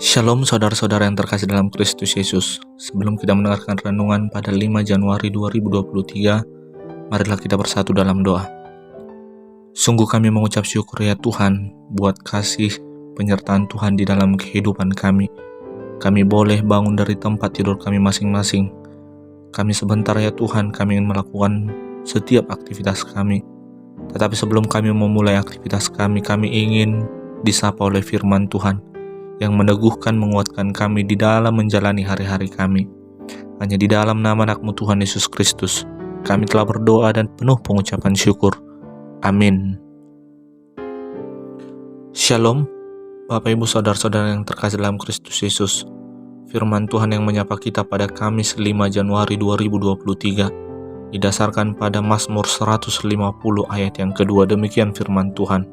Shalom saudara-saudara yang terkasih dalam Kristus Yesus. Sebelum kita mendengarkan renungan pada 5 Januari 2023, marilah kita bersatu dalam doa. Sungguh kami mengucap syukur ya Tuhan buat kasih penyertaan Tuhan di dalam kehidupan kami. Kami boleh bangun dari tempat tidur kami masing-masing. Kami sebentar ya Tuhan, kami ingin melakukan setiap aktivitas kami. Tetapi sebelum kami memulai aktivitas kami ingin disapa oleh firman Tuhan yang meneguhkan, menguatkan kami di dalam menjalani hari-hari kami. Hanya di dalam nama anak-Mu Tuhan Yesus Kristus, kami telah berdoa dan penuh pengucapan syukur. Amin. Shalom, Bapak Ibu Saudara-saudara yang terkasih dalam Kristus Yesus. Firman Tuhan yang menyapa kita pada Kamis 5 Januari 2023 didasarkan pada Mazmur 150 ayat yang kedua. Demikian firman Tuhan.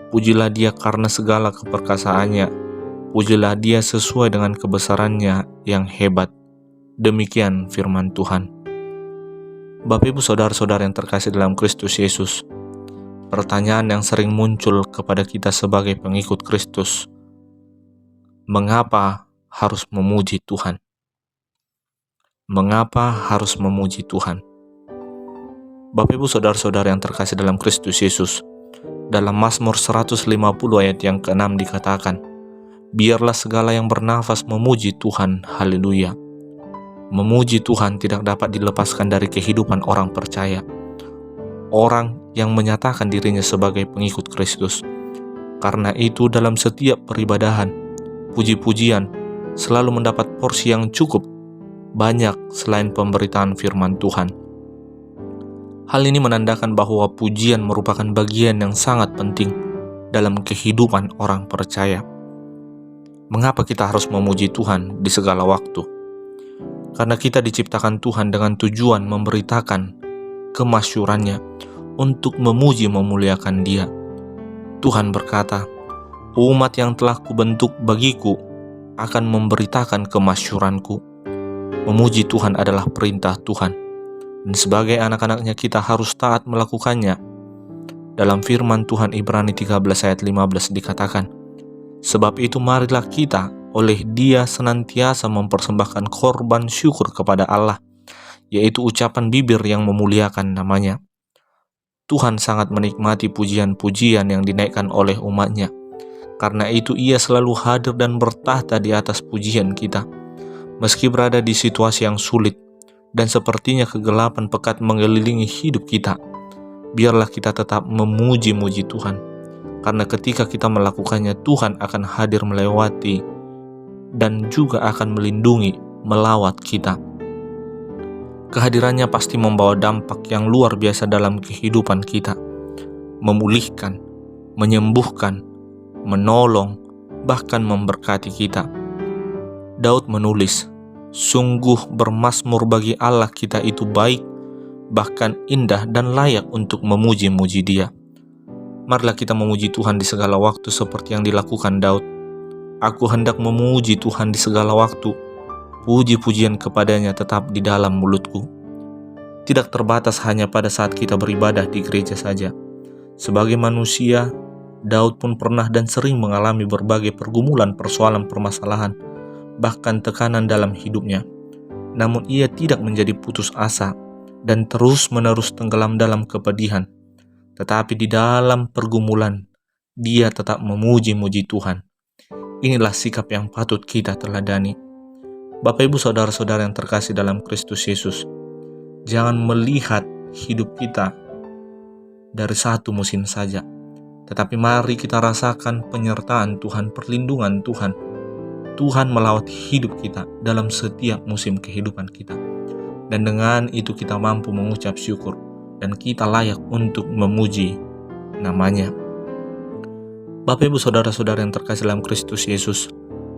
Pujilah Dia karena segala keperkasaannya, pujilah Dia sesuai dengan kebesarannya yang hebat. Demikian firman Tuhan. Bapak Ibu Saudara-saudara yang terkasih dalam Kristus Yesus, pertanyaan yang sering muncul kepada kita sebagai pengikut Kristus, mengapa harus memuji Tuhan? Mengapa harus memuji Tuhan? Bapak Ibu Saudara-saudara yang terkasih dalam Kristus Yesus, dalam Mazmur 150 ayat yang ke-6 dikatakan, biarlah segala yang bernafas memuji Tuhan, haleluya. Memuji Tuhan tidak dapat dilepaskan dari kehidupan orang percaya, orang yang menyatakan dirinya sebagai pengikut Kristus. Karena itu dalam setiap peribadahan, puji-pujian selalu mendapat porsi yang cukup banyak selain pemberitaan firman Tuhan. Hal ini menandakan bahwa pujian merupakan bagian yang sangat penting dalam kehidupan orang percaya. Mengapa kita harus memuji Tuhan di segala waktu? Karena kita diciptakan Tuhan dengan tujuan memberitakan kemasyurannya untuk memuji memuliakan Dia. Tuhan berkata, umat yang telah kubentuk bagiku akan memberitakan kemasyuranku. Memuji Tuhan adalah perintah Tuhan, dan sebagai anak-anaknya kita harus taat melakukannya. Dalam firman Tuhan Ibrani 13 ayat 15 dikatakan, sebab itu marilah kita oleh Dia senantiasa mempersembahkan korban syukur kepada Allah, yaitu ucapan bibir yang memuliakan namanya. Tuhan sangat menikmati pujian-pujian yang dinaikkan oleh umatnya. Karena itu Ia selalu hadir dan bertahta di atas pujian kita. Meski berada di situasi yang sulit dan sepertinya kegelapan pekat mengelilingi hidup kita, biarlah kita tetap memuji-muji Tuhan. Karena ketika kita melakukannya, Tuhan akan hadir melewati dan juga akan melindungi, melawat kita. Kehadirannya pasti membawa dampak yang luar biasa dalam kehidupan kita, memulihkan, menyembuhkan, menolong, bahkan memberkati kita. Daud menulis, sungguh bermazmur bagi Allah kita itu baik, bahkan indah dan layak untuk memuji-muji Dia. Marilah kita memuji Tuhan di segala waktu seperti yang dilakukan Daud. Aku hendak memuji Tuhan di segala waktu. Puji-pujian kepadanya tetap di dalam mulutku. Tidak terbatas hanya pada saat kita beribadah di gereja saja. Sebagai manusia, Daud pun pernah dan sering mengalami berbagai pergumulan, persoalan, permasalahan, bahkan tekanan dalam hidupnya. Namun ia tidak menjadi putus asa dan terus-menerus tenggelam dalam kepedihan. Tetapi di dalam pergumulan, dia tetap memuji-muji Tuhan. Inilah sikap yang patut kita teladani. Bapak Ibu Saudara-saudara yang terkasih dalam Kristus Yesus, jangan melihat hidup kita dari satu musim saja, tetapi mari kita rasakan penyertaan Tuhan, perlindungan Tuhan. Tuhan melawat hidup kita dalam setiap musim kehidupan kita. Dan dengan itu kita mampu mengucap syukur dan kita layak untuk memuji namanya. Bapak Ibu Saudara-saudara yang terkasih dalam Kristus Yesus,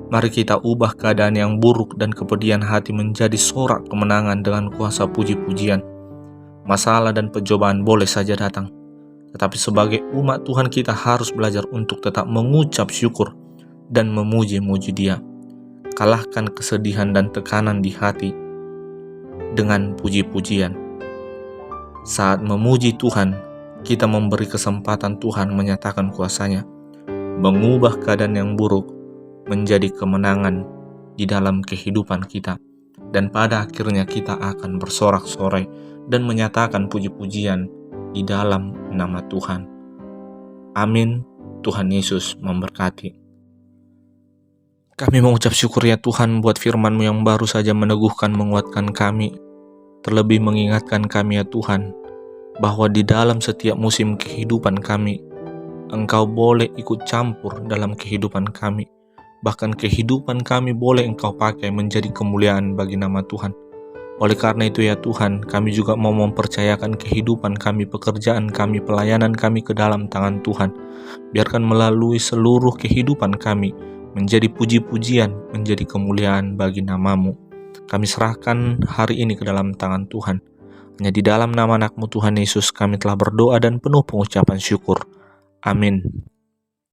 mari kita ubah keadaan yang buruk dan kepedihan hati menjadi sorak kemenangan dengan kuasa puji-pujian. Masalah dan pencobaan boleh saja datang, tetapi sebagai umat Tuhan kita harus belajar untuk tetap mengucap syukur dan memuji-muji Dia. Kalahkan kesedihan dan tekanan di hati dengan puji-pujian. Saat memuji Tuhan, kita memberi kesempatan Tuhan menyatakan kuasa-Nya, mengubah keadaan yang buruk menjadi kemenangan di dalam kehidupan kita. Dan pada akhirnya kita akan bersorak-sorai dan menyatakan puji-pujian di dalam nama Tuhan. Amin. Tuhan Yesus memberkati. Kami mengucap syukur ya Tuhan buat firman-Mu yang baru saja meneguhkan, menguatkan kami. Terlebih mengingatkan kami ya Tuhan, bahwa di dalam setiap musim kehidupan kami, Engkau boleh ikut campur dalam kehidupan kami. Bahkan kehidupan kami boleh Engkau pakai menjadi kemuliaan bagi nama Tuhan. Oleh karena itu ya Tuhan, kami juga mau mempercayakan kehidupan kami, pekerjaan kami, pelayanan kami ke dalam tangan Tuhan. Biarkan melalui seluruh kehidupan kami menjadi puji-pujian, menjadi kemuliaan bagi nama-Mu. Kami serahkan hari ini ke dalam tangan Tuhan. Hanya di dalam nama anak-Mu Tuhan Yesus kami telah berdoa dan penuh pengucapan syukur. Amin.